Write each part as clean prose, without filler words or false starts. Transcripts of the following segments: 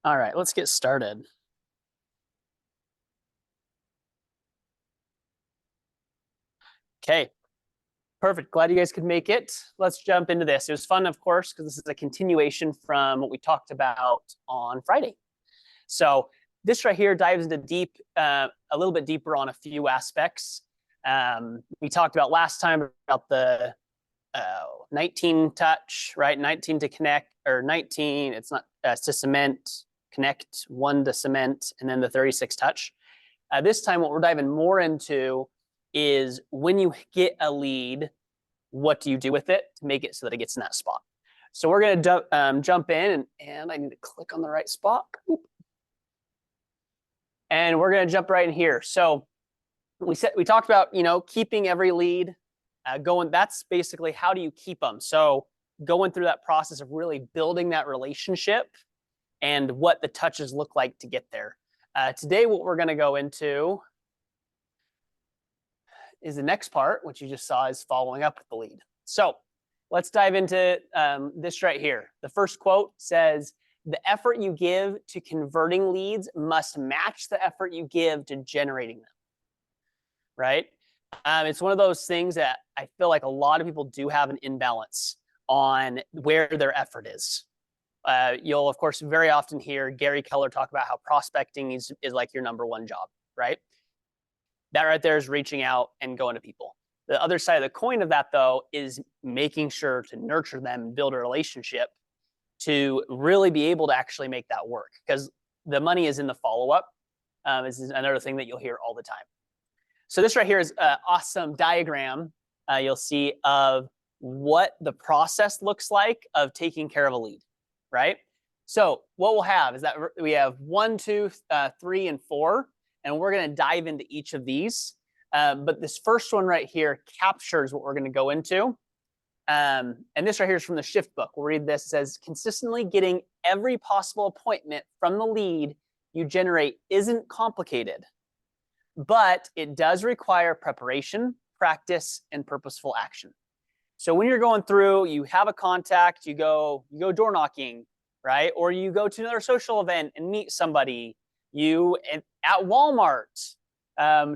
All right, let's get started. Okay, perfect. Glad you guys could make it. Let's jump into this. It was fun, of course, because this is a continuation from what we talked about on Friday. So this right here dives into a little bit deeper on a few aspects. We talked about last time about the 19 touch, right? 19 to connect, or 19, it's not to cement, connect, 1 to cement, and then the 36 touch. This time, what we're diving more into is when you get a lead, what do you do with it to make it so that it gets in that spot? So we're going to jump in, and I need to click on the right spot. And we're going to jump right in here. So we talked about, keeping every lead going. That's basically how do you keep them. So going through that process of really building that relationship and what the touches look like to get there. Today, what we're going to go into is the next part, which you just saw is following up with the lead. So let's dive into this right here. The first quote says, "The effort you give to converting leads must match the effort you give to generating them." Right? It's one of those things that I feel like a lot of people do have an imbalance on where their effort is. You'll, of course, very often hear Gary Keller talk about how prospecting is like your number one job, right? That right there is reaching out and going to people. The other side of the coin of that, though, is making sure to nurture them and build a relationship to really be able to actually make that work, because the money is in the follow-up. This is another thing that you'll hear all the time. So this right here is an awesome diagram you'll see of what the process looks like of taking care of a lead, right? So what we'll have is that we have 1, 2, 3, and 4, and we're going to dive into each of these. But this first one right here captures what we're going to go into. And this right here is from the Shift book. We'll read this. It says, "Consistently getting every possible appointment from the lead you generate isn't complicated, but it does require preparation, practice, and purposeful action." So when you're going through, you have a contact, you go door knocking, right? Or you go to another social event and meet somebody. You at Walmart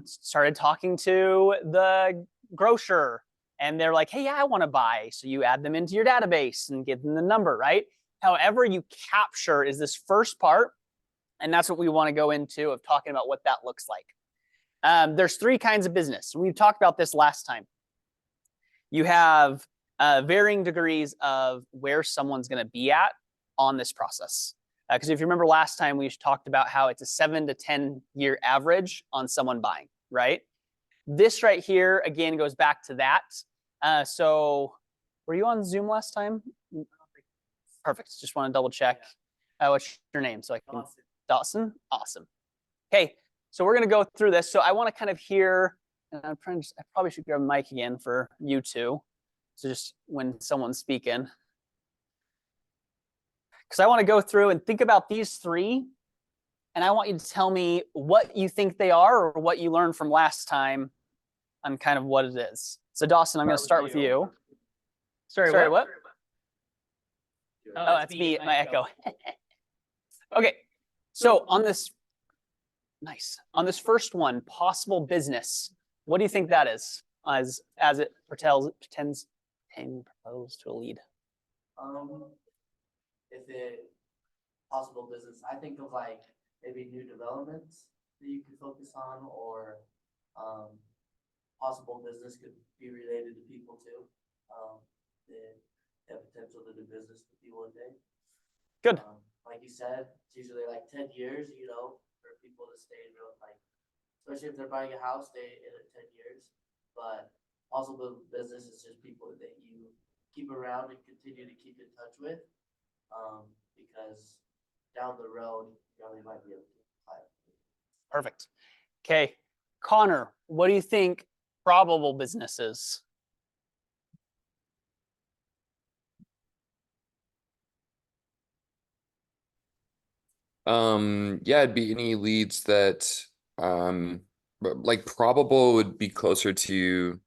started talking to the grocer, and they're like, "Hey, yeah, I want to buy." So you add them into your database and give them the number, right? However, you capture is this first part, and that's what we want to go into of talking about what that looks like. There's 3 kinds of business. We've talked about this last time. You have varying degrees of where someone's going to be at on this process. Because if you remember last time, we talked about how it's a 7 to 10 year average on someone buying, right? This right here, again, goes back to that. So were you on Zoom last time? Perfect. Just want to double check. What's your name? So I can. Dawson? Awesome. Okay. So we're going to go through this. So I want to kind of hear, and I probably should grab a mic again for you two. So just when someone's speaking. Because I want to go through and think about these 3. And I want you to tell me what you think they are or what you learned from last time on kind of what it is. So Dawson, I'm going to start with you. Sorry, what? Oh, that's me, my echo. Okay. So on this first one, possible business, what do you think that is as it pretends propose to a lead? If it possible business, I think of like maybe new developments that you could focus on, or possible business could be related to people too. They have potential to do business with you one day. Good. Like you said, it's usually like 10 years, for people to stay in real, like, especially if they're buying a house, stay in it 10 years. But possible business is just people that you keep around and continue to keep in touch with. Because down the road, they might be able to apply it. Perfect. Okay. Connor, what do you think probable business is? Yeah, it'd be any leads that like probable would be closer to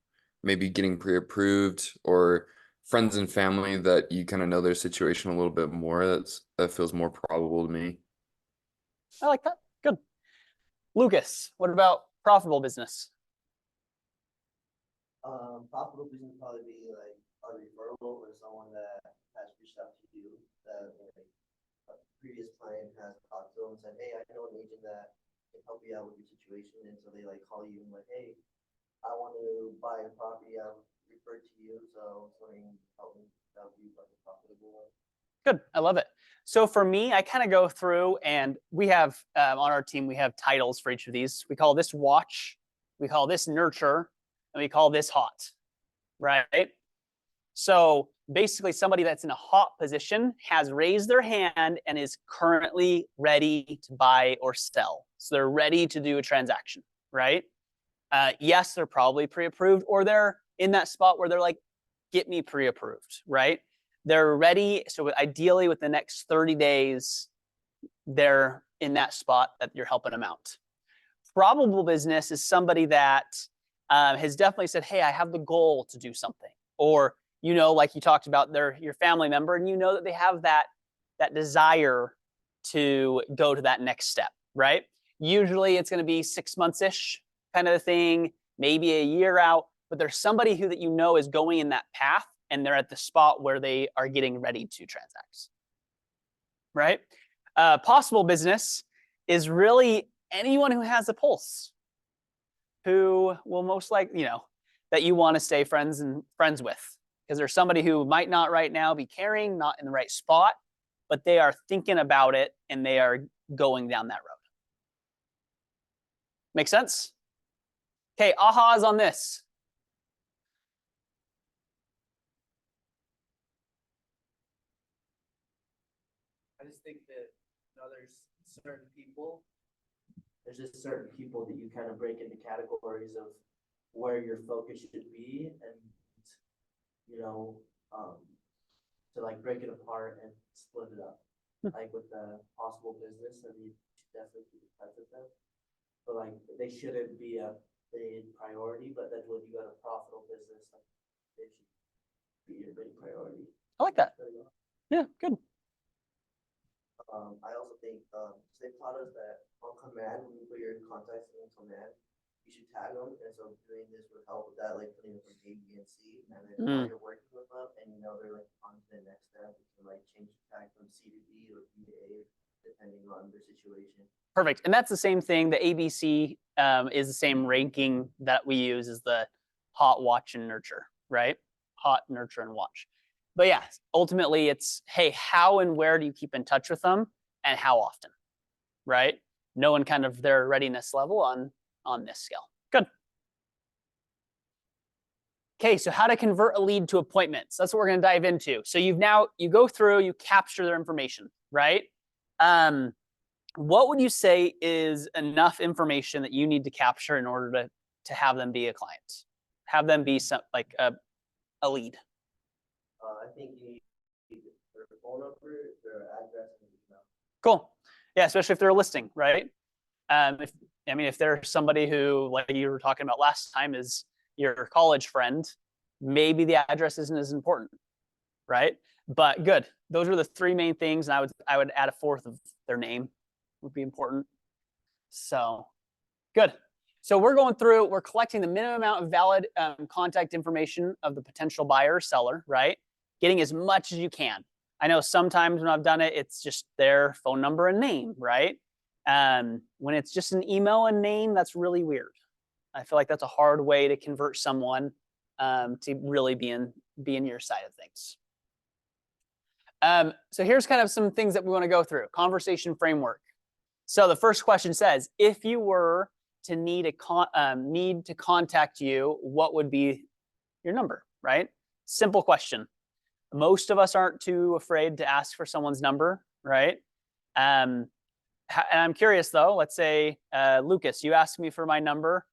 maybe getting pre-approved, or friends and family that you kind of know their situation a little bit more. That feels more probable to me. I like that. Good. Lucas, what about profitable business? Profitable business would probably be like a referral or someone that has reached out to you that like a previous client has talked to them and said, hey, I know an agent that can help you out with your situation. And so they like call you and like, hey, I want to buy a property. I've referred to you. So something help me. That would be like a profitable one. Good. I love it. So for me, I kind of go through and we have on our team, we have titles for each of these. We call this watch, we call this nurture, and we call this hot, right? So basically somebody that's in a hot position has raised their hand and is currently ready to buy or sell. So they're ready to do a transaction, right? Yes, they're probably pre-approved, or they're in that spot where they're like, get me pre-approved, right? They're ready. So ideally with the next 30 days, they're in that spot that you're helping them out. Probable business is somebody that has definitely said, hey, I have the goal to do something. Or, you know, like you talked about, they're your family member and you know that they have that desire to go to that next step, right? Usually it's going to be 6 months-ish kind of a thing, maybe a year out, but there's somebody who that you know is going in that path and they're at the spot where they are getting ready to transact, right? Possible business is really anyone who has a pulse, who will most likely, you know, that you want to stay friends with, because there's somebody who might not right now be carrying, not in the right spot, but they are thinking about it and they are going down that road. Make sense? Okay, ahas on this. I just think that there's certain people that you kind of break into categories of where your focus should be, and you know, to like break it apart and split it up. Like with the possible business, I mean, you should definitely keep in touch with them, but like they shouldn't be a big priority. But then when you got a profitable business, like they should be your big priority. I like that. Yeah, good. I also think they taught us that on command, when you put your contacts in command, you should tag them. And so doing this would help with that, like putting it from A, B, and C. And then while you're working with them and you know they're like on to the next step, you can like change the tag from C to B or B to A, depending on their situation. Perfect. And that's the same thing. The ABC is the same ranking that we use as the hot, watch, and nurture, right? Hot, nurture, and watch. But yeah, ultimately it's, hey, how and where do you keep in touch with them and how often, right? Knowing kind of their readiness level on this scale. Good. Okay, so how to convert a lead to appointments. That's what we're going to dive into. So you go through, you capture their information, right? What would you say is enough information that you need to capture in order to have them be a client? Have them be some like a lead? I think you need their phone number, their address, and email. Cool. Yeah, especially if they're a listing, right? If they're somebody who, like you were talking about last time, is your college friend, maybe the address isn't as important, right? But good. Those are the three main things, and I would add a fourth of their name would be important. So good. So we're collecting the minimum amount of valid contact information of the potential buyer or seller, right? Getting as much as you can. I know sometimes when I've done it, it's just their phone number and name, right? When it's just an email and name, that's really weird. I feel like that's a hard way to convert someone to really be in your side of things. So here's kind of some things that we want to go through. Conversation framework. So the first question says, if you were to need to contact you, what would be your number, right? Simple question. Most of us aren't too afraid to ask for someone's number, right? And I'm curious though, let's say, Lucas, you asked me for my number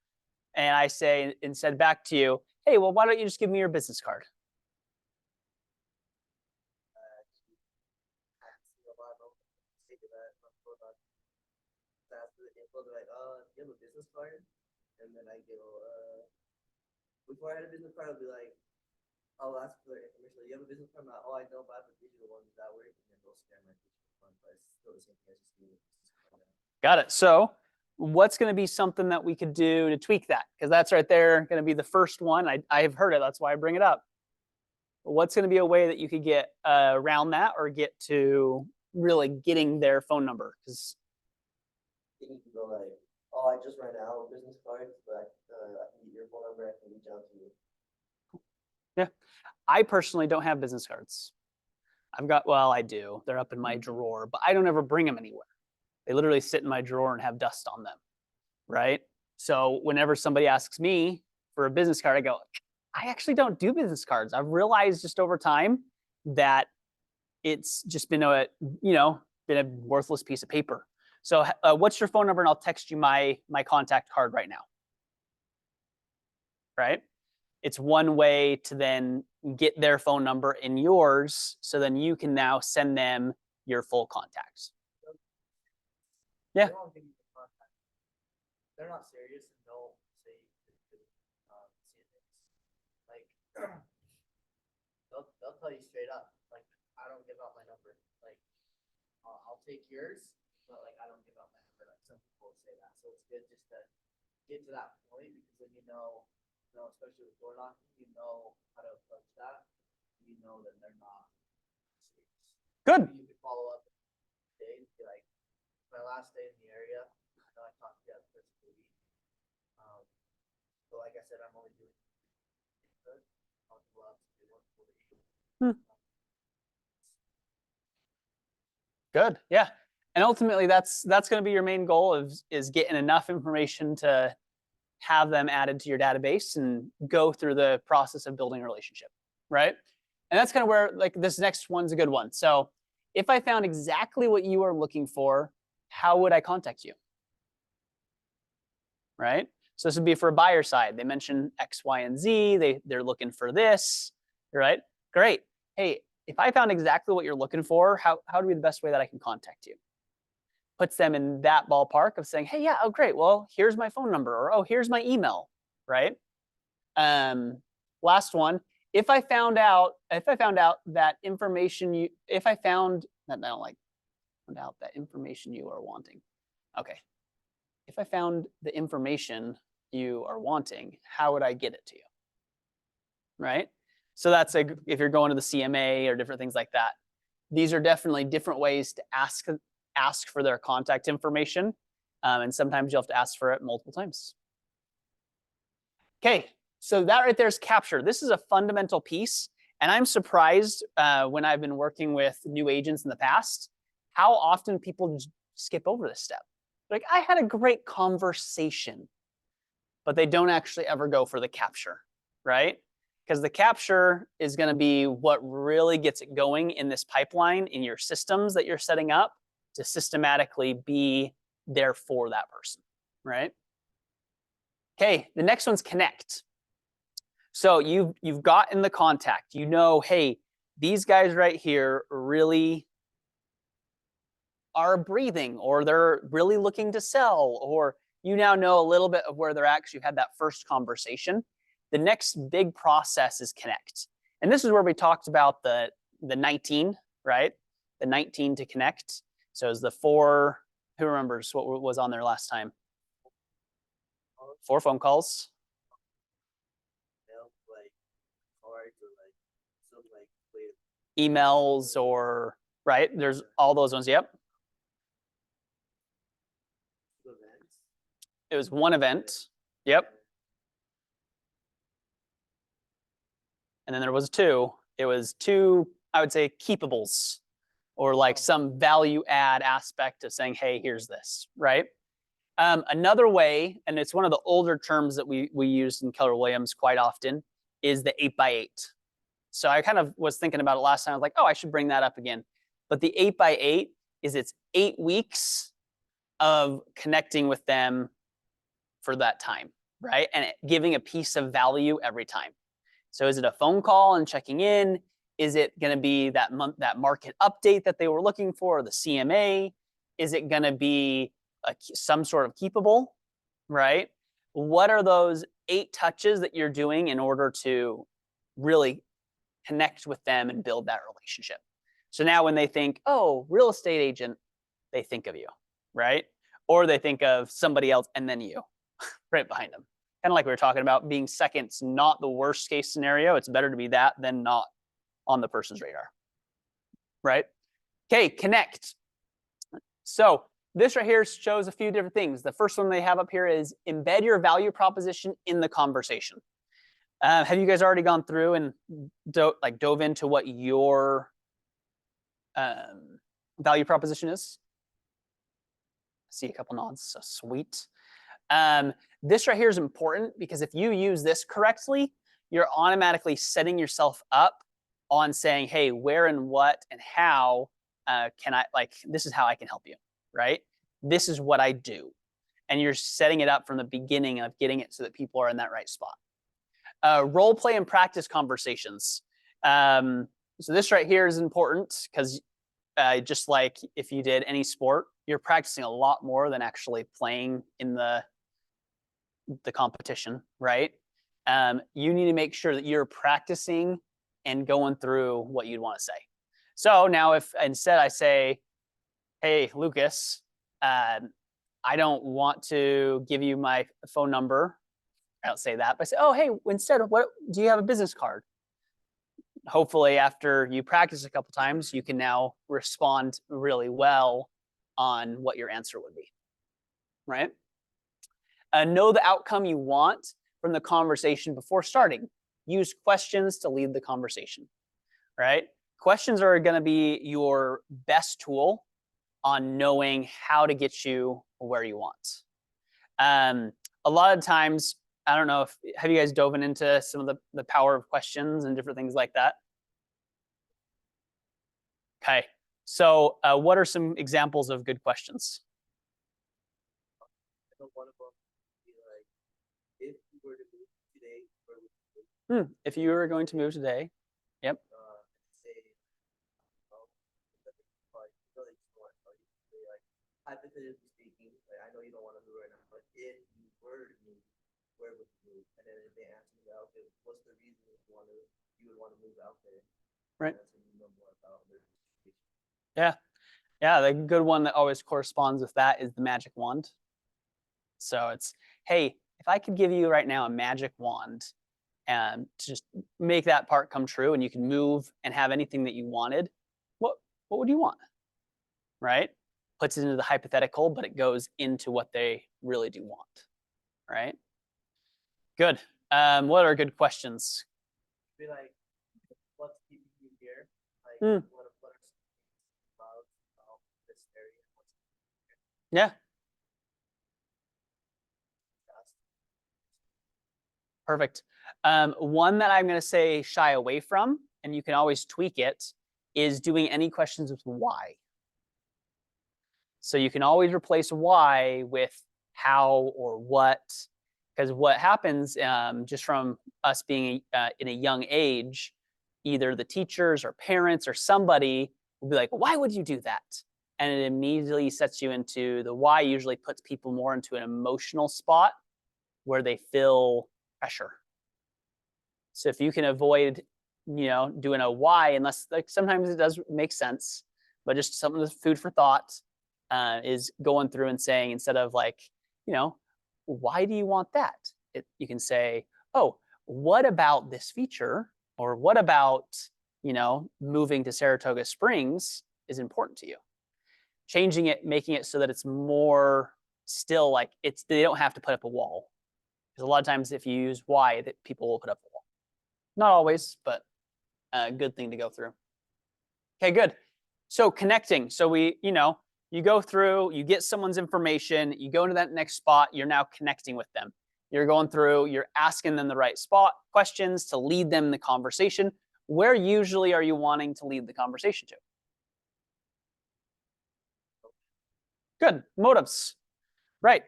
and I say, and said back to you, hey, well, why don't you just give me your business card? You have a business card? And then I go, before I had a business card, I'll be like, I'll ask for their information. Like, you have a business card? Oh, I don't, but I have a digital one. Does that work? And then they'll scan my digital one, but it's still the same thing as just being a business card. Got it. So what's going to be something that we could do to tweak that? Because that's right there going to be the first one. I've heard it. That's why I bring it up. What's going to be a way that you could get around that or get to really getting their phone number? Because I think you can go like, oh, I just ran out of business cards, but I can get your phone number. I can reach out to you. yeah, I personally don't have business cards. Well, I do. They're up in my drawer, but I don't ever bring them anywhere. They literally sit in my drawer and have dust on them, right? So whenever somebody asks me for a business card, I go, I actually don't do business cards. I've realized just over time that it's just been been a worthless piece of paper. So what's your phone number? And I'll text you my contact card right now, right? It's one way to then get their phone number in yours, so then you can now send them your full contacts. Yeah. They're not serious and don't say like they'll tell you straight up, like, I don't give out my number. Like, I'll take yours, but like I don't give out my number. Like some people say that, so it's good just to get to that point, because then you know, especially with door knocking, you know how to approach that. You know that they're not serious. Good. You can follow up days, be like, my last day in the area, I talked to you at the first week. But like I said, I'm only doing good. I'll love to do one for you. Good. Yeah. And ultimately that's going to be your main goal is getting enough information to have them added to your database and go through the process of building a relationship, right? And that's kind of where like this next one's a good one. So if I found exactly what you are looking for, how would I contact you? Right? So this would be for a buyer side. They mention X, Y, and Z. They're looking for this, right? Great. Hey, if I found exactly what you're looking for, how would be the best way that I can contact you? Puts them in that ballpark of saying, hey, yeah, oh, great. Well, here's my phone number, or oh, here's my email, right? Last one. If I found out that information found out that information you are wanting. Okay. If I found the information you are wanting, how would I get it to you? Right? So that's if you're going to the CMA or different things like that. These are definitely different ways to ask for their contact information. And sometimes you'll have to ask for it multiple times. Okay, so that right there is capture. This is a fundamental piece. And I'm surprised when I've been working with new agents in the past, how often people just skip over this step. Like, I had a great conversation, but they don't actually ever go for the capture, right? Because the capture is going to be what really gets it going in this pipeline in your systems that you're setting up to systematically be there for that person, right? Okay, the next one's connect. So you've gotten the contact. You know, hey, these guys right here really are breathing, or they're really looking to sell, or you now know a little bit of where they're at because you had that first conversation. The next big process is connect. And this is where we talked about the 19, right? The 19 to connect. So it's the 4, who remembers what was on there last time? 4 phone calls. Emails, or, right? There's all those ones. Yep. It was 1 event. Yep. And then there was 2. It was 2, I would say, keepables, or like some value add aspect of saying, hey, here's this, right? Another way, and it's one of the older terms that we used in Keller Williams quite often, is the 8x8. So I kind of was thinking about it last time. I was like, oh, I should bring that up again. But the 8x8 is it's 8 weeks of connecting with them for that time, right? And giving a piece of value every time. So is it a phone call and checking in? Is it going to be that market update that they were looking for, the CMA? Is it going to be some sort of keepable, right? What are those 8 touches that you're doing in order to really connect with them and build that relationship? So now when they think, oh, real estate agent, they think of you, right? or they think of somebody else and then you right behind them. Kind of like we were talking about, being second's not the worst case scenario. It's better to be that than not on the person's radar, right? Okay, connect. So this right here shows a few different things. The first one they have up here is embed your value proposition in the conversation. Have you guys already gone through and dove into what your value proposition is? I see a couple nods, so sweet. This right here is important because if you use this correctly, you're automatically setting yourself up on saying, hey, where and what and how can I, this is how I can help you, right? This is what I do. And you're setting it up from the beginning of getting it so that people are in that right spot. Role play and practice conversations. So this right here is important because just like if you did any sport, you're practicing a lot more than actually playing in the competition, right? You need to make sure that you're practicing and going through what you'd want to say. So now if instead I say, hey, Lucas, I don't want to give you my phone number. I don't say that, but I say, oh, hey, instead, what do you have a business card? Hopefully after you practice a couple times, you can now respond really well on what your answer would be, right? Know the outcome you want from the conversation before starting. Use questions to lead the conversation, right? Questions are going to be your best tool on knowing how to get you where you want. A lot of times, I don't know if, have you guys dove into some of the power of questions and different things like that? Okay, so what are some examples of good questions? One of them would be like, if you were to move today, where would you move? If you were going to move today, yep. Say, hypothetically speaking, like, I know you don't want to move right now, but if you were to move, where would you move? And then if they answer me, okay, what's the reason you would want to move out there? Right. That's when you know more about their situation. Yeah, the good one that always corresponds with that is the magic wand. So it's, hey, if I could give you right now a magic wand and to just make that part come true and you can move and have anything that you wanted, what would you want? Right? Puts it into the hypothetical, but it goes into what they really do want. Right? Good. What are good questions? Be like, what's keeping you here? Like, what are some things about this area? Yeah. Perfect. One that I'm going to say shy away from, and you can always tweak it, is doing any questions with why. So you can always replace why with how or what, because what happens just from us being in a young age, either the teachers or parents or somebody will be like, why would you do that? And it immediately sets you into the why. Usually puts people more into an emotional spot where they feel pressure. So if you can avoid, doing a why, unless like sometimes it does make sense, but just something that's food for thought is going through and saying, instead of like, why do you want that? You can say, oh, what about this feature? Or what about, moving to Saratoga Springs is important to you? Changing it, making it so that it's more still like they don't have to put up a wall. Because a lot of times if you use why, that people will put up a wall. Not always, but a good thing to go through. Okay, good. So connecting. So you go through, you get someone's information, you go into that next spot, you're now connecting with them. You're going through, you're asking them the right questions to lead them in the conversation. Where usually are you wanting to lead the conversation to? Good, motives, right?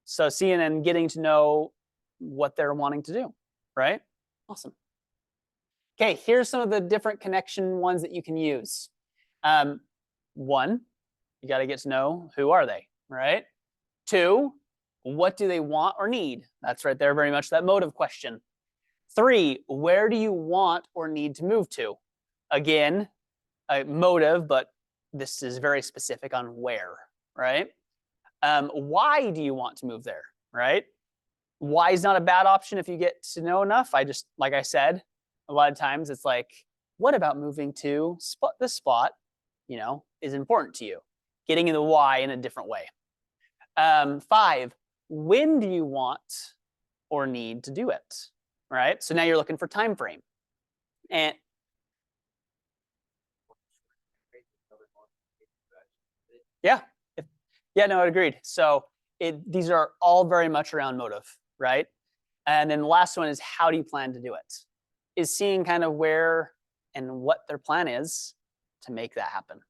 So seeing and getting to know what they're wanting to do, right? Awesome. Okay, here's some of the different connection ones that you can use. One, you got to get to know who are they, right? Two, what do they want or need? That's right there, very much that motive question. Three, where do you want or need to move to? Again, a motive, but this is very specific on where, right? Why do you want to move there, right? Why is not a bad option if you get to know enough. Like I said, a lot of times it's like, what about moving to this spot, is important to you? Getting into why in a different way. 5, when do you want or need to do it, right? So now you're looking for time frame. And yeah, no, I agreed. So these are all very much around motive, right? And then the last one is, how do you plan to do it? Is seeing kind of where and what their plan is to make that happen.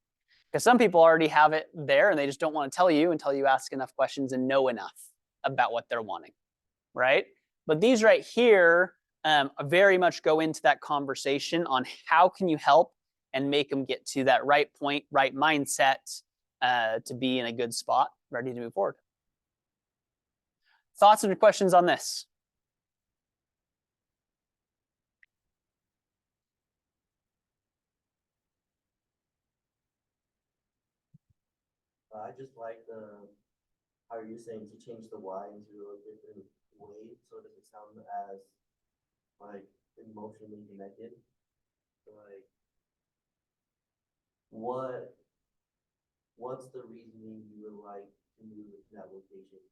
Because some people already have it there and they just don't want to tell you until you ask enough questions and know enough about what they're wanting, right? But these right here very much go into that conversation on how can you help and make them get to that right point, right mindset to be in a good spot, ready to move forward. Thoughts and questions on this? I just like how you're saying to change the why into a different way so it doesn't sound as like emotionally connected. So, like, what's the reasoning you would like to move to that location?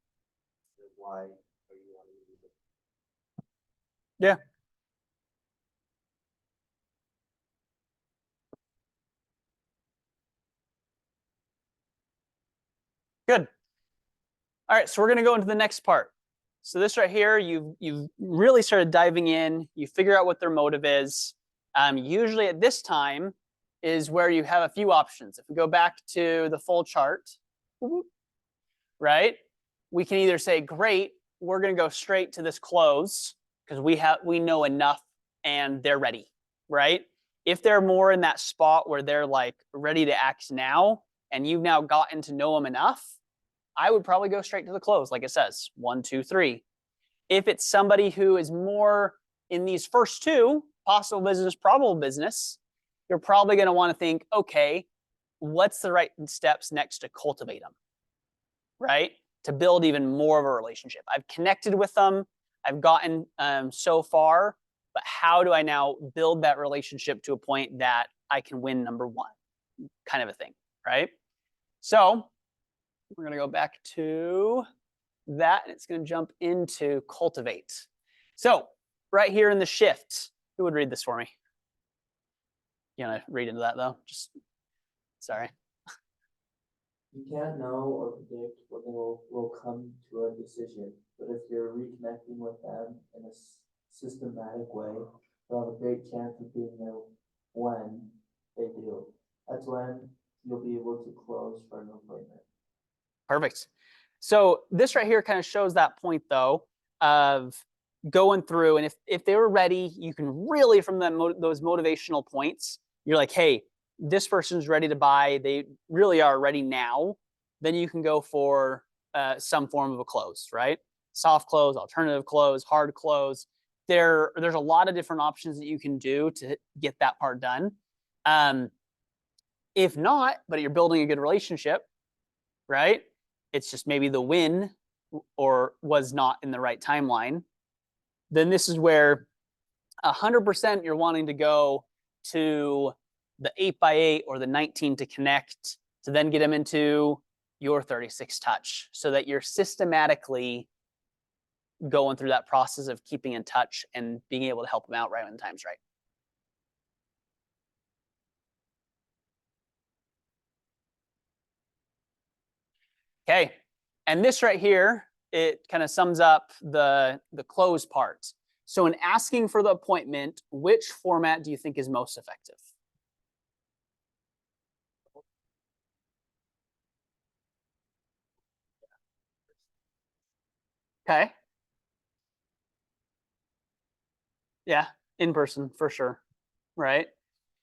So why are you wanting to move it? Yeah. Good. All right, so we're going to go into the next part. So this right here, you've really started diving in. You figure out what their motive is. Usually at this time is where you have a few options. If we go back to the full chart, right, we can either say, great, we're going to go straight to this close because we know enough and they're ready, right? If they're more in that spot where they're like ready to act now and you've now gotten to know them enough, I would probably go straight to the close, like it says, 1, 2, 3. If it's somebody who is more in these first two, possible business, probable business, you're probably going to want to think, okay, what's the right steps next to cultivate them, right? To build even more of a relationship. I've connected with them. I've gotten so far, but how do I now build that relationship to a point that I can win number 1, kind of a thing, right? So we're going to go back to that, and it's going to jump into cultivate. So right here in the shift, who would read this for me? You want to read into that though? Sorry. You can't know or predict when they will come to a decision, but if you're reconnecting with them in a systematic way, you'll have a great chance of being there when they do. That's when you'll be able to close for an appointment. Perfect. So this right here kind of shows that point though of going through, and if they were ready, you can really from those motivational points, you're like, hey, this person's ready to buy. They really are ready now. Then you can go for some form of a close, right? Soft close, alternative close, hard close. There's a lot of different options that you can do to get that part done. If not, but you're building a good relationship, right? It's just maybe the win or was not in the right timeline. Then this is where 100% you're wanting to go to the 8x8 or the 19 to connect to then get them into your 36 touch so that you're systematically going through that process of keeping in touch and being able to help them out right when the time's right. Okay, and this right here, it kind of sums up the close part. So in asking for the appointment, which format do you think is most effective? Okay. Yeah, in person for sure, right?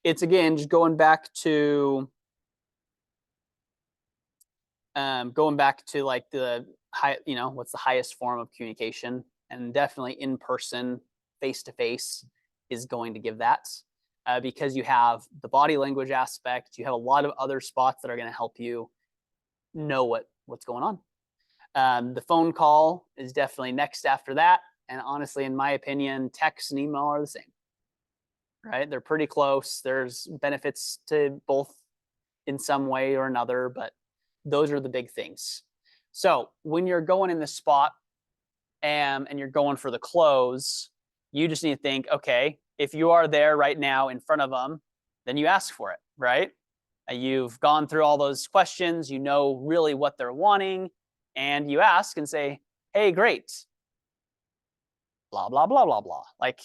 It's again just going back to like the high, what's the highest form of communication, and definitely in person, face to face is going to give that because you have the body language aspect, you have a lot of other spots that are going to help you know what's going on, The phone call is definitely next after that. And honestly, in my opinion, text and email are the same, right? They're pretty close. There's benefits to both in some way or another, but those are the big things. So when you're going in the spot and you're going for the close, you just need to think, okay, if you are there right now in front of them, then you ask for it, right? You've gone through all those questions, you know really what they're wanting, and you ask and say, hey, great, blah, blah, blah, blah, blah. Like,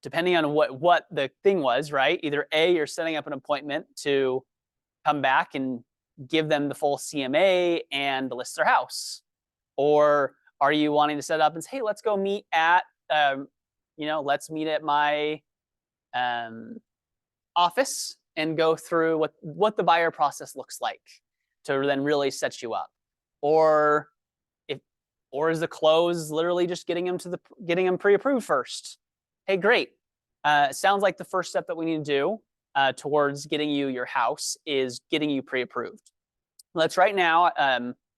depending on what the thing was, right? Either A, you're setting up an appointment to come back and give them the full CMA and list their house. Or are you wanting to set up and say, hey, let's go meet at, let's meet at my office and go through what the buyer process looks like to then really set you up. Or is the close literally just getting them pre-approved first? Hey, great. Sounds like the first step that we need to do towards getting you your house is getting you pre-approved. Let's right now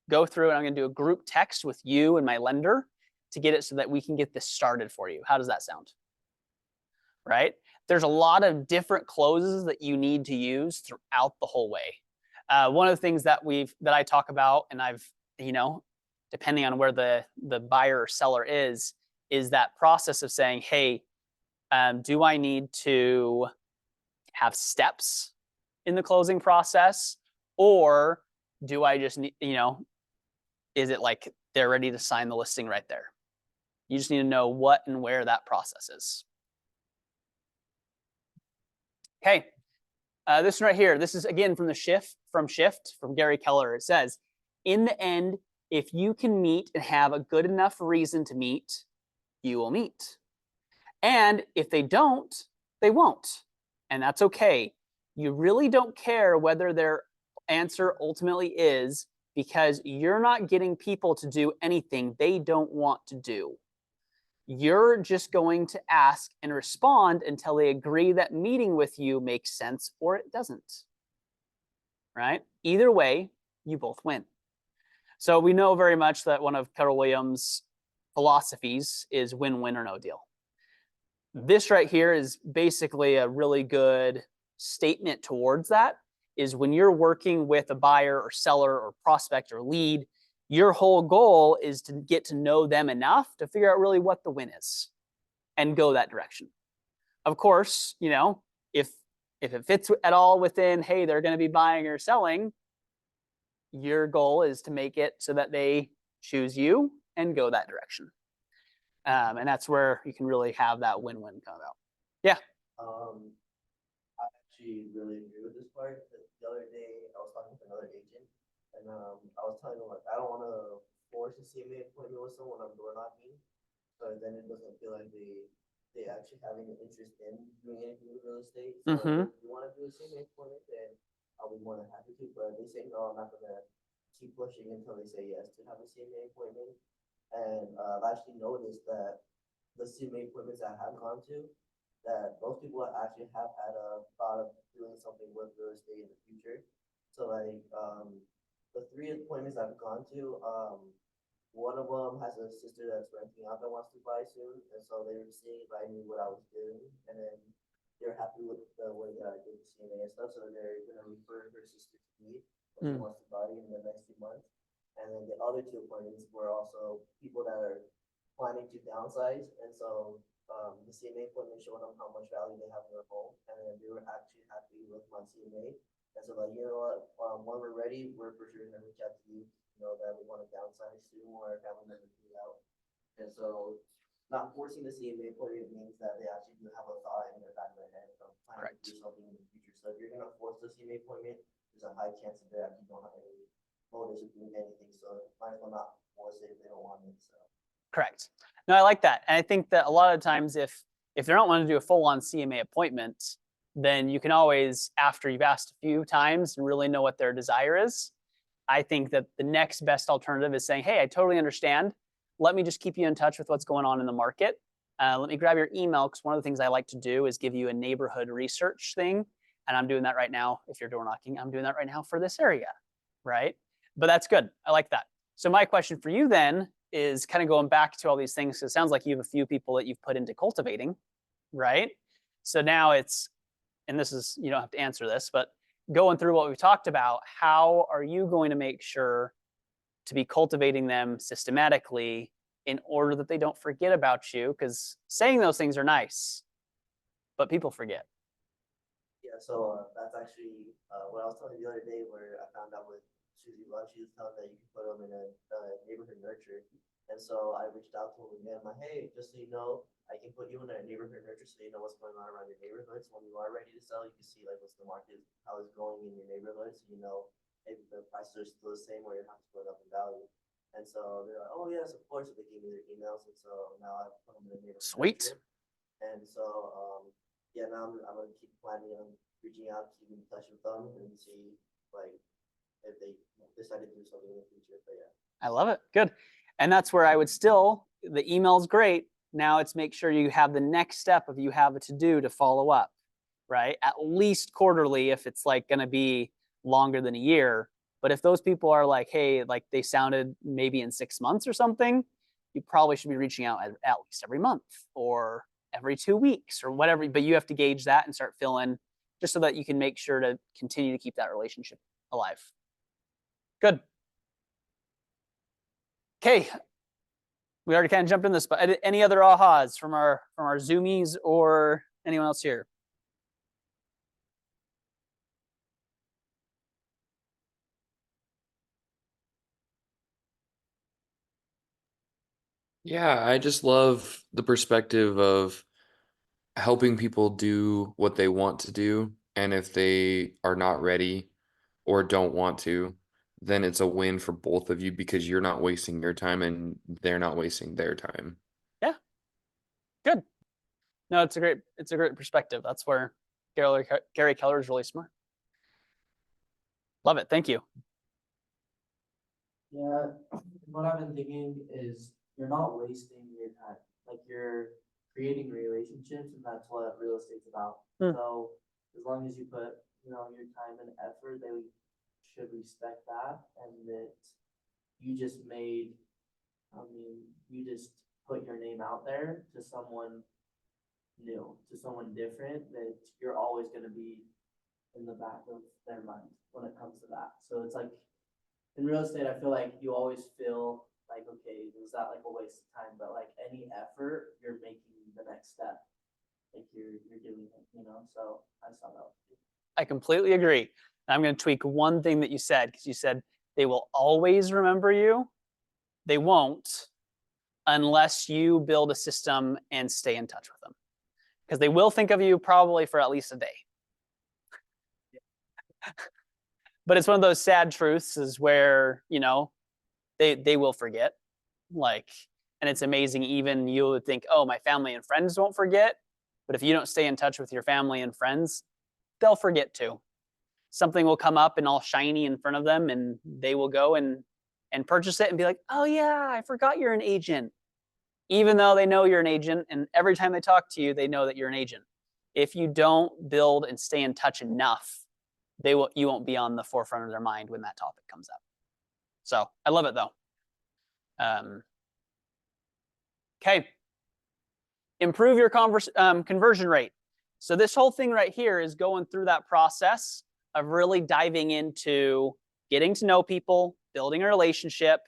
go through and I'm going to do a group text with you and my lender to get it so that we can get this started for you. How does that sound? Right? There's a lot of different closes that you need to use throughout the whole way. One of the things that I talk about, and I've, depending on where the buyer or seller is that process of saying, hey, do I need to have steps in the closing process, or do I just need, is it like they're ready to sign the listing right there? You just need to know what and where that process is. Okay, this one right here, this is again from from Gary Keller. It says, in the end, if you can meet and have a good enough reason to meet, you will meet. And if they don't, they won't. And that's okay. You really don't care whether their answer ultimately is, because you're not getting people to do anything they don't want to do. You're just going to ask and respond until they agree that meeting with you makes sense or it doesn't. Right? Either way, you both win. So we know very much that one of Keller Williams' philosophies is win-win or no deal. This right here is basically a really good statement towards that, is when you're working with a buyer or seller or prospect or lead, your whole goal is to get to know them enough to figure out really what the win is and go that direction. Of course, if it fits at all within, hey, they're going to be buying or selling, your goal is to make it so that they choose you and go that direction. And that's where you can really have that win-win come out. Yeah. I actually really agree with this part. The other day, I was talking to another agent, and I was telling them, like, I don't want to force a CMA appointment with someone I'm door knocking, so then it doesn't feel like they actually have any interest in doing anything with real estate. So if you want to do a CMA appointment, then I'll be more than happy to. But if they say no, I'm not gonna keep pushing until they say yes to have a CMA appointment. And I've actually noticed that the CMA appointments I have gone to, that most people actually have had a thought of doing something with real estate in the future. So like the 3 appointments I've gone to, one of them has a sister that's renting out that wants to buy soon, and so they were seeing if I knew what I was doing, and then they're happy with the way that I did the CMA and stuff, so they're gonna refer her sister to me if she wants to buy in the next 2 months. And then the other 2 appointments were also people that are planning to downsize, and so the CMA appointment showed them how much value they have in their home, and then they were actually happy with my CMA. And so like, you know what, when we're ready, we're for sure gonna reach out to you, that we want to downsize soon, or our family members move out. And so not forcing the CMA appointment means that they actually do have a thought in their back of their head of planning to do something in the future. So if you're gonna force the CMA appointment, there's a high chance that they actually don't have any motives of doing anything. So might as well not force it if they don't want it. So Correct. No, I like that. And I think that a lot of times if they don't want to do a full-on CMA appointment, then you can always, after you've asked a few times and really know what their desire is, I think that the next best alternative is saying, hey, I totally understand. Let me just keep you in touch with what's going on in the market. Let me grab your email, because one of the things I like to do is give you a neighborhood research thing. And I'm doing that right now. If you're door knocking, I'm doing that right now for this area, right? But that's good. I like that. So my question for you then is kind of going back to all these things. 'Cause it sounds like you have a few people that you've put into cultivating, right? So now it's, and this is, you don't have to answer this, but going through what we've talked about, how are you going to make sure to be cultivating them systematically in order that they don't forget about you? Because saying those things are nice, but people forget. Yeah, so that's actually what I was telling you the other day, where I found out with Susie Love, she was telling that you can put them in a neighborhood nurture. And so I reached out to him again, like, hey, just so you know, I can put you in a neighborhood nurture so you know what's going on around your neighborhood. So when you are ready to sell, you can see like what's the market, how it's going in your neighborhood, so you know if the prices are still the same or your house is going up in value. And so they're like, oh yes, of course. So they gave me their emails, and so now I put them in a neighborhood Sweet. nurture. And so yeah, now I'm gonna keep planning on reaching out, keep in touch with them, and see like if they decide to do something in the future. But yeah. I love it. Good. And that's where I would still, the email's great. Now it's make sure you have the next step of you have a to do to follow up, right? At least quarterly if it's like going to be longer than a year. But if those people are like, hey, like they sounded maybe in 6 months or something, you probably should be reaching out at least every month or every 2 weeks or whatever. But you have to gauge that and start filling just so that you can make sure to continue to keep that relationship alive. Good. Okay, we already kind of jumped in this, but any other ahas from our Zoomies or anyone else here? Yeah, I just love the perspective of helping people do what they want to do. And if they are not ready or don't want to, then it's a win for both of you because you're not wasting your time and they're not wasting their time. Yeah, good. No, it's a great perspective. That's where Gary Keller is really smart. Love it. Thank you. Yeah, what I've been thinking is you're not wasting your time. Like you're creating relationships, and that's what real estate's about. So as long as you put, your time and effort, they should respect that, and that you just made. You just put your name out there to someone new, to someone different. That you're always going to be in the back of their mind when it comes to that. So it's like in real estate, I feel like you always feel like, okay, was that like a waste of time? But like any effort, you're making the next step. Like you're doing it, So I saw that. I completely agree. I'm going to tweak one thing that you said, because you said they will always remember you. They won't unless you build a system and stay in touch with them, because they will think of you probably for at least a day. But it's one of those sad truths is where, they will forget. Like, and it's amazing. Even you would think, oh, my family and friends won't forget. But if you don't stay in touch with your family and friends, they'll forget too. Something will come up and all shiny in front of them, and they will go and purchase it and be like, oh yeah, I forgot you're an agent. Even though they know you're an agent, and every time they talk to you, they know that you're an agent. If you don't build and stay in touch enough, you won't be on the forefront of their mind when that topic comes up. So I love it though. Okay. Improve your conversion rate. So this whole thing right here is going through that process of really diving into getting to know people, building a relationship,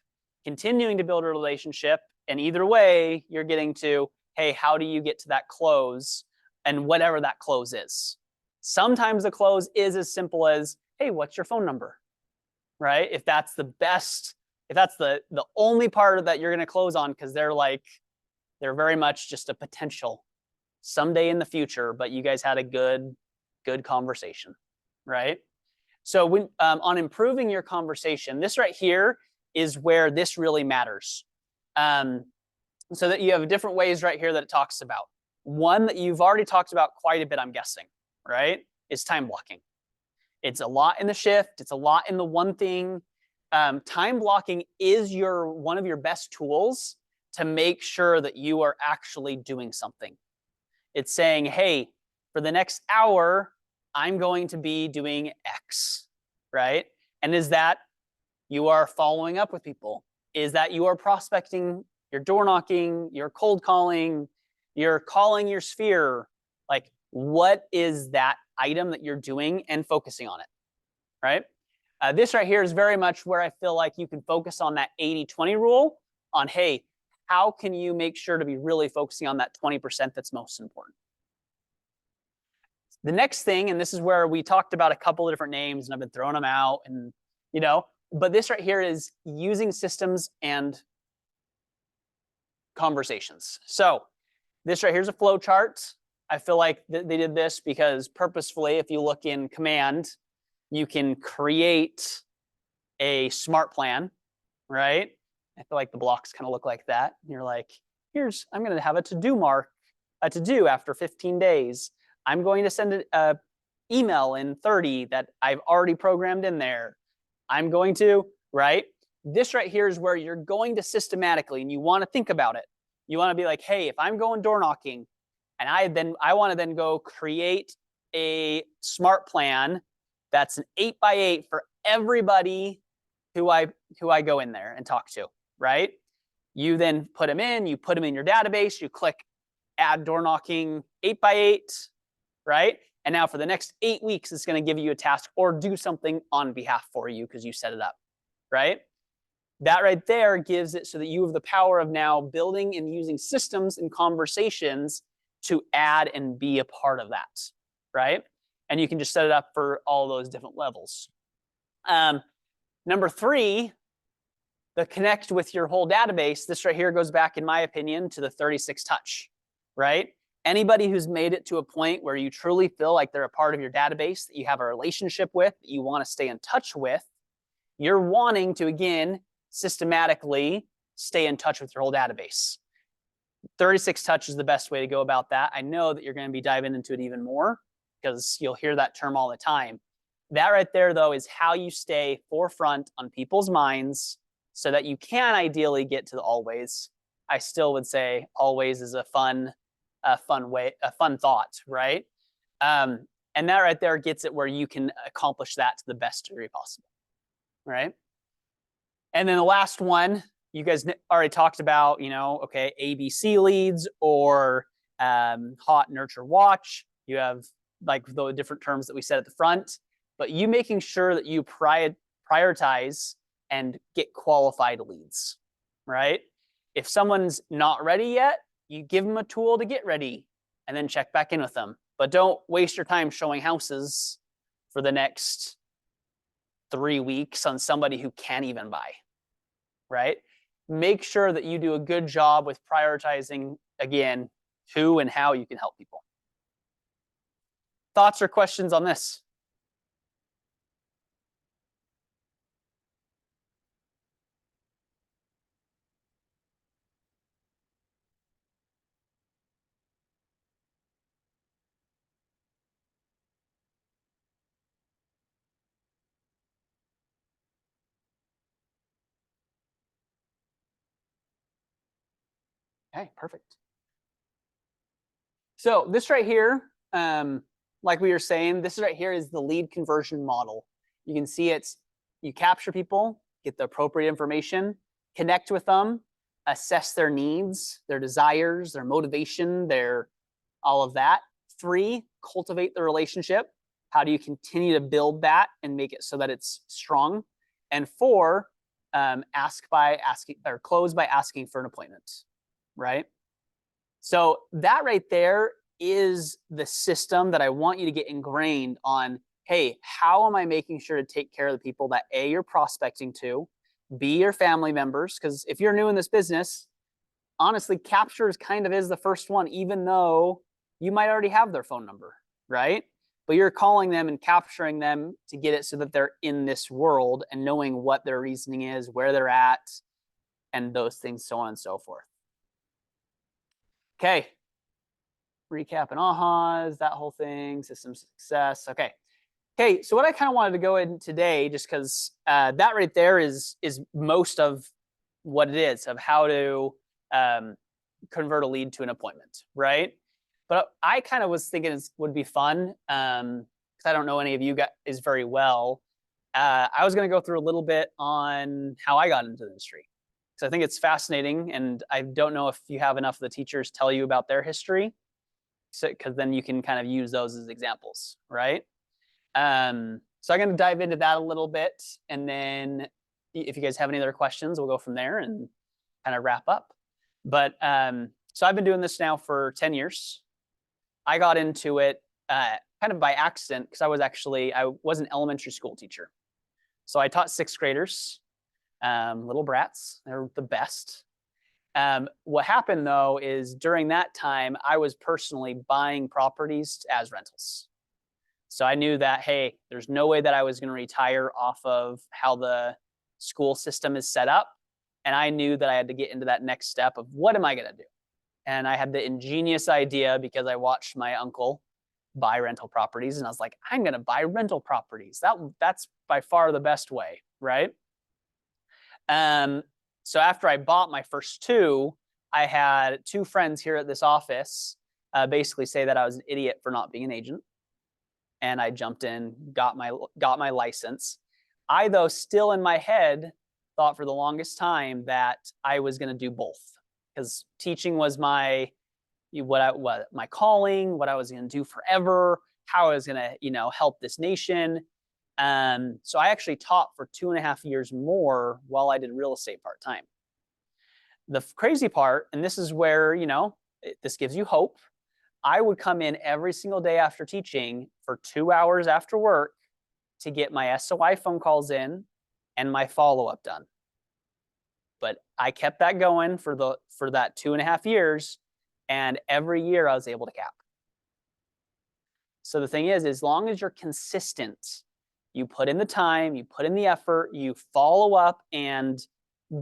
continuing to build a relationship. And either way, you're getting to, hey, how do you get to that close, and whatever that close is. Sometimes the close is as simple as, hey, what's your phone number? Right? If that's the best, if that's the only part that you're going to close on, because they're very much just a potential someday in the future, but you guys had a good conversation, right? So when on improving your conversation, this right here is where this really matters. So that you have different ways right here that it talks about. One that you've already talked about quite a bit, I'm guessing, right, is time blocking. It's a lot in the shift. It's a lot in the one thing. Time blocking is one of your best tools to make sure that you are actually doing something. It's saying, hey, for the next hour, I'm going to be doing X, right? And is that you are following up with people, is that you are prospecting, you're door knocking, you're cold calling, you're calling your sphere. Like, what is that item that you're doing and focusing on it, right? This right here is very much where I feel like you can focus on that 80-20 rule on, hey, how can you make sure to be really focusing on that 20% that's most important? The next thing, and this is where we talked about a couple of different names and I've been throwing them out, and but this right here is using systems and conversations. So this right here is a flow chart. I feel like they did this because purposefully, if you look in command, you can create a smart plan, right? I feel like the blocks kind of look like that. You're like, I'm going to have a to-do after 15 days. I'm going to send an email in 30 that I've already programmed in there. I'm going to, right? This right here is where you're going to systematically, and you want to think about it. You want to be like, hey, if I'm going door knocking, and I want to then go create a smart plan that's an 8x8 for everybody who I go in there and talk to, right? You then put them in your database, you click add door knocking 8x8, right? And now for the next 8 weeks, it's going to give you a task or do something on behalf for you because you set it up, right? That right there gives it so that you have the power of now building and using systems and conversations to add and be a part of that, right? And you can just set it up for all those different levels. Number 3, the connect with your whole database. This right here goes back, in my opinion, to the 36 touch, right? Anybody who's made it to a point where you truly feel like they're a part of your database, that you have a relationship with, that you want to stay in touch with, you're wanting to, again, systematically stay in touch with your whole database. 36 touch is the best way to go about that. I know that you're going to be diving into it even more because you'll hear that term all the time. That right there, though, is how you stay forefront on people's minds so that you can ideally get to the always. I still would say always is a fun thought, right? And that right there gets it where you can accomplish that to the best degree possible, right? And then the last one, you guys already talked about, okay, ABC leads or hot, nurture, watch. You have like the different terms that we said at the front, but you making sure that you prioritize and get qualified leads, right? If someone's not ready yet, you give them a tool to get ready and then check back in with them. But don't waste your time showing houses for the next 3 weeks on somebody who can't even buy, right? Make sure that you do a good job with prioritizing, again, who and how you can help people. Thoughts or questions on this? Okay, perfect. So this right here, like we were saying, this right here is the lead conversion model. You can see you capture people, get the appropriate information, connect with them, assess their needs, their desires, their motivation, all of that. 3, cultivate the relationship. How do you continue to build that and make it so that it's strong? And 4, close by asking for an appointment, right? So that right there is the system that I want you to get ingrained on. Hey, how am I making sure to take care of the people that A, you're prospecting to, B, your family members? Because if you're new in this business, honestly, captures kind of is the first one, even though you might already have their phone number, right? But you're calling them and capturing them to get it so that they're in this world and knowing what their reasoning is, where they're at, and those things, so on and so forth. Okay. Recap and ahas, that whole thing, system success. Okay, so what I kind of wanted to go in today, just because that right there is most of what it is, of how to convert a lead to an appointment, right? But I kind of was thinking it would be fun, because I don't know any of you guys very well. I was going to go through a little bit on how I got into the industry, because I think it's fascinating, and I don't know if you have enough of the teachers tell you about their history, so because then you can kind of use those as examples, right? So I'm going to dive into that a little bit, and then if you guys have any other questions, we'll go from there and kind of wrap up. But so I've been doing this now for 10 years. I got into it kind of by accident because I was an elementary school teacher. So I taught sixth graders, little brats. They're the best. What happened though is during that time, I was personally buying properties as rentals. So I knew that, hey, there's no way that I was going to retire off of how the school system is set up. And I knew that I had to get into that next step of what am I going to do? And I had the ingenious idea because I watched my uncle buy rental properties, and I was like, I'm going to buy rental properties. That's by far the best way, right? So after I bought my first two, I had two friends here at this office basically say that I was an idiot for not being an agent. And I jumped in, got my license. I, though, still in my head thought for the longest time that I was going to do both, because teaching was my calling, what I was going to do forever, how I was going to help this nation. So I actually taught for 2.5 years more while I did real estate part time. The crazy part, and this is where this gives you hope, I would come in every single day after teaching for 2 hours after work to get my SOI phone calls in and my follow-up done. But I kept that going for that 2.5 years, and every year I was able to cap. So the thing is, as long as you're consistent, you put in the time, you put in the effort, you follow up and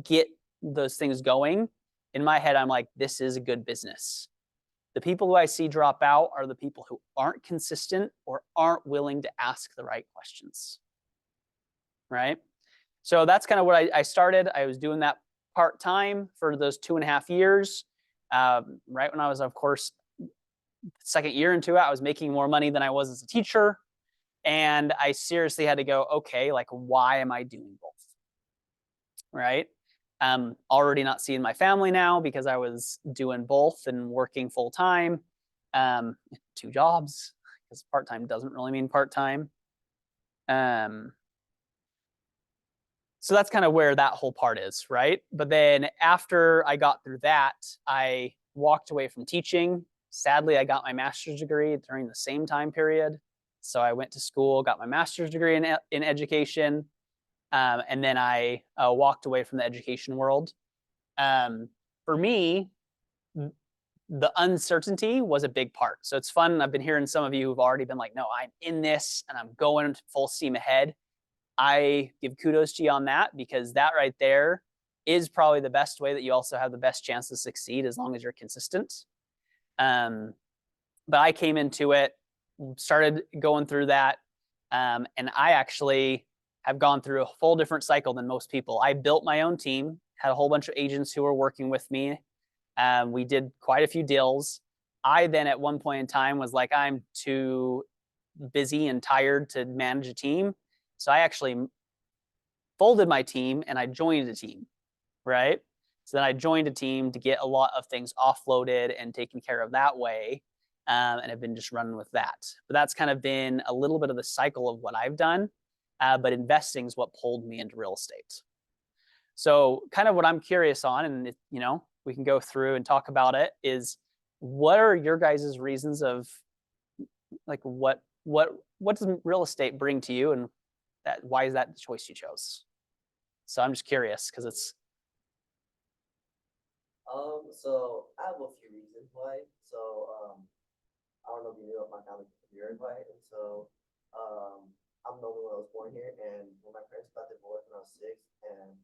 get those things going. In my head, I'm like, this is a good business. The people who I see drop out are the people who aren't consistent or aren't willing to ask the right questions, right? So that's kind of what I started. I was doing that part-time for those 2.5 years. Right when I was, of course, second year into it, I was making more money than I was as a teacher. And I seriously had to go, okay, like, why am I doing both? Right? Already not seeing my family now because I was doing both and working full time, 2 jobs, because part-time doesn't really mean part-time. So that's kind of where that whole part is, right? But then after I got through that, I walked away from teaching. Sadly, I got my master's degree during the same time period. So I went to school, got my master's degree in education, and then I walked away from the education world. For me, the uncertainty was a big part. So it's fun. I've been hearing some of you who've already been like, no, I'm in this and I'm going full steam ahead. I give kudos to you on that, because that right there is probably the best way that you also have the best chance to succeed, as long as you're consistent. But I came into it, started going through that, and I actually have gone through a full different cycle than most people. I built my own team, had a whole bunch of agents who were working with me. We did quite a few deals. I then at one point in time was like, I'm too busy and tired to manage a team. So I actually folded my team and I joined a team, right? So then I joined a team to get a lot of things offloaded and taken care of that way, and have been just running with that. But that's kind of been a little bit of the cycle of what I've done, but investing is what pulled me into real estate. So kind of what I'm curious on, and we can go through and talk about it, is what are your guys' reasons of, like, what does real estate bring to you, and why is that the choice you chose? So I'm just curious, because it's So I have a few reasons why. So I don't know if you knew my family from Uruguay, and so I'm the only one that was born here. And when my parents got divorced when I was 6, and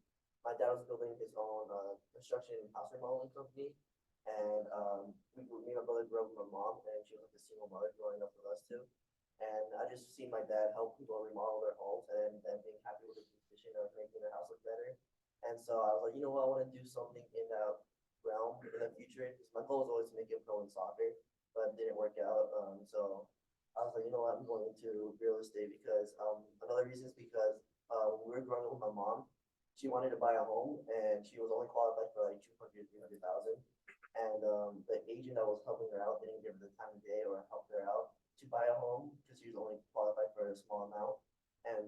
my dad was building his own construction and house remodeling company, and me and my brother grew up with my mom, and she was like a single mother growing up with us too. And I just seen my dad help people remodel their homes and being happy with the position of making their house look better. And so I was like, you know what, I want to do something in that realm in the future, because my goal was always to make it pro in soccer, but it didn't work out. So I was like, you know what, I'm going into real estate, because another reason is because when we were growing up with my mom, she wanted to buy a home, and she was only qualified for like 200, 300,000. And the agent that was helping her out didn't give her the time of day or help her out to buy a home because she was only qualified for a small amount. And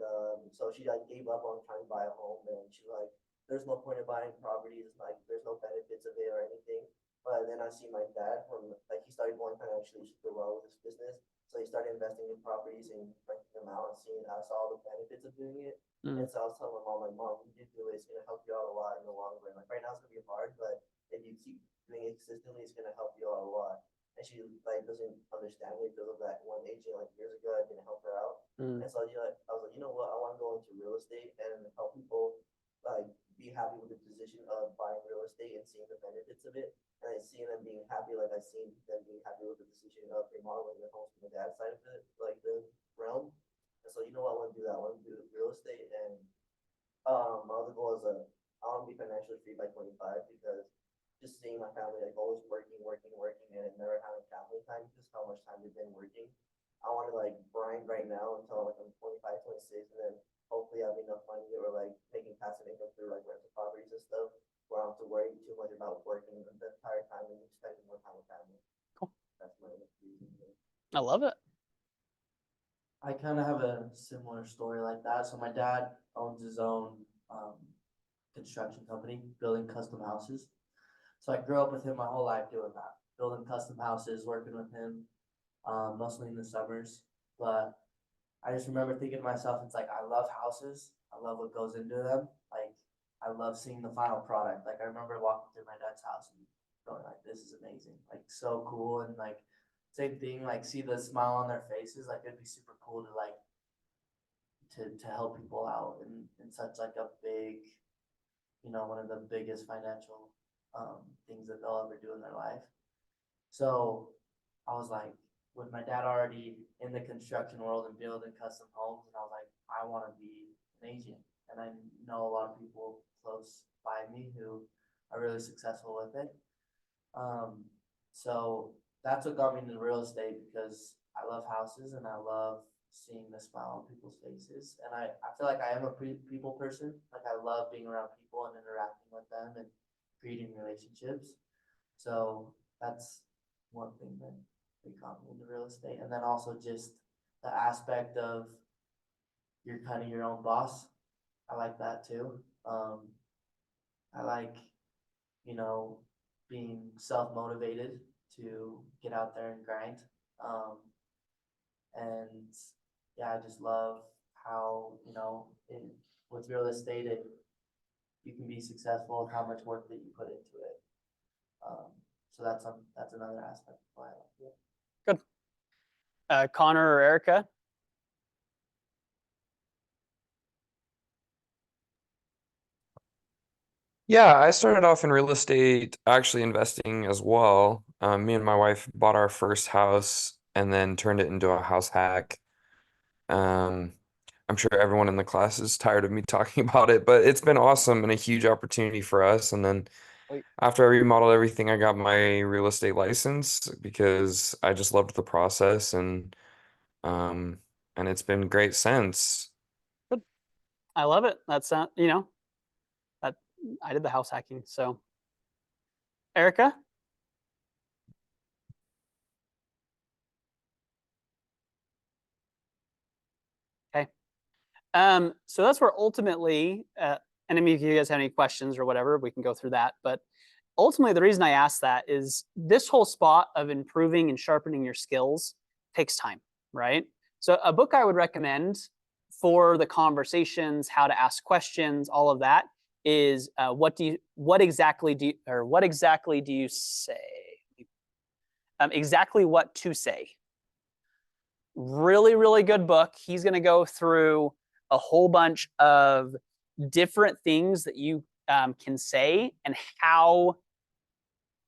so she like gave up on trying to buy a home, and she like, there's no point in buying properties, like there's no benefits of it or anything. But then I see my dad from like he started going financially super well with his business, so he started investing in properties and renting them out and seeing I saw the benefits of doing it. And so I was telling my mom, like, Mom, you did do it. It's gonna help you out a lot in the long run. Like right now, it's gonna be hard, but if you keep doing it consistently, it's gonna help you out a lot. And she like doesn't understand it because of that one agent like years ago I didn't help her out. And so you know, I was like, you know what, I want to go into real estate and help people like be happy with the decision of buying real estate and seeing the benefits of it. And I seeing them being happy, like I seen them being happy with the decision of remodeling their homes from the dad's side of it, like the realm. And so you know what, I want to do that. I want to do real estate, and my other goal is I want to be financially free by 25 because just seeing my family like always working, and never having family time because how much time they've been working. I want to like grind right now until like I'm 25, 26, and then hopefully have enough money or like making passive income through like rental properties and stuff where I don't have to worry too much about working the entire time and spending more time with family. Cool. That's my reason. I love it. I kind of have a similar story like that. So my dad owns his own construction company, building custom houses. So I grew up with him my whole life doing that, building custom houses, working with him, mostly in the summers. But I just remember thinking to myself, it's like, I love houses. I love what goes into them. Like, I love seeing the final product. Like, I remember walking through my dad's house and going like, this is amazing. Like, so cool. And like, same thing, like see the smile on their faces. Like, it'd be super cool to like, to help people out in such like a big, you know, one of the biggest financial things that they'll ever do in their life. So I was like, with my dad already in the construction world and building custom homes, and I was like, I want to be an agent. And I know a lot of people close by me who are really successful with it. So that's what got me into real estate because I love houses and I love seeing the smile on people's faces. And I feel like I am a people person. Like I love being around people and interacting with them and creating relationships. So that's one thing that got me into real estate. And then also just the aspect of you're kind of your own boss. I like that too. I like, you know, being self-motivated to get out there and grind. And yeah, I just love how, you know, with real estate, you can be successful and how much work that you put into it. So that's another aspect of why I like it. Good. Connor or Erica? Yeah, I started off in real estate, actually investing as well. Me and my wife bought our first house and then turned it into a house hack. Um, I'm sure everyone in the class is tired of me talking about it, but it's been awesome and a huge opportunity for us. And then Wait. after I remodeled everything, I got my real estate license because I just loved the process um and it's been great since. Good. I love it. That's you know, that I did the house hacking. So, Erica? Okay. So that's where ultimately, and I mean, if you guys have any questions or whatever, we can go through that. But ultimately, the reason I ask that is this whole spot of improving and sharpening your skills takes time, right? So a book I would recommend for the conversations, how to ask questions, all of that is what exactly do you say? Exactly what to say. Really, really good book. He's going to go through a whole bunch of different things that you can say and how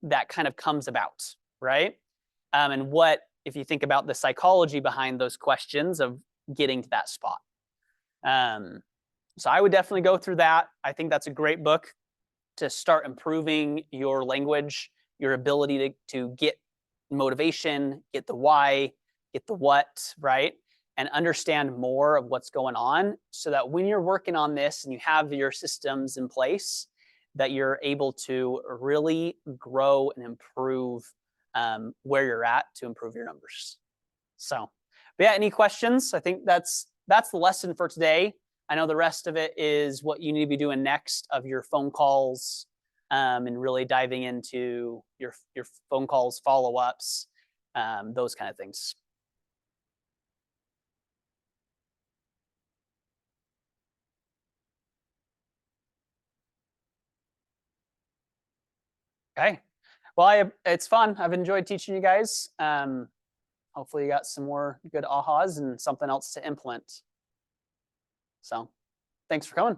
that kind of comes about, right? And what, if you think about the psychology behind those questions of getting to that spot. So I would definitely go through that. I think that's a great book to start improving your language, your ability to get motivation, get the why, get the what, right? and understand more of what's going on, so that when you're working on this and you have your systems in place, that you're able to really grow and improve where you're at to improve your numbers. So, but yeah, any questions? I think that's the lesson for today. I know the rest of it is what you need to be doing next of your phone calls, and really diving into your phone calls, follow-ups, those kind of things. Okay. Well, it's fun. I've enjoyed teaching you guys. Hopefully you got some more good ahas and something else to implement. So thanks for coming.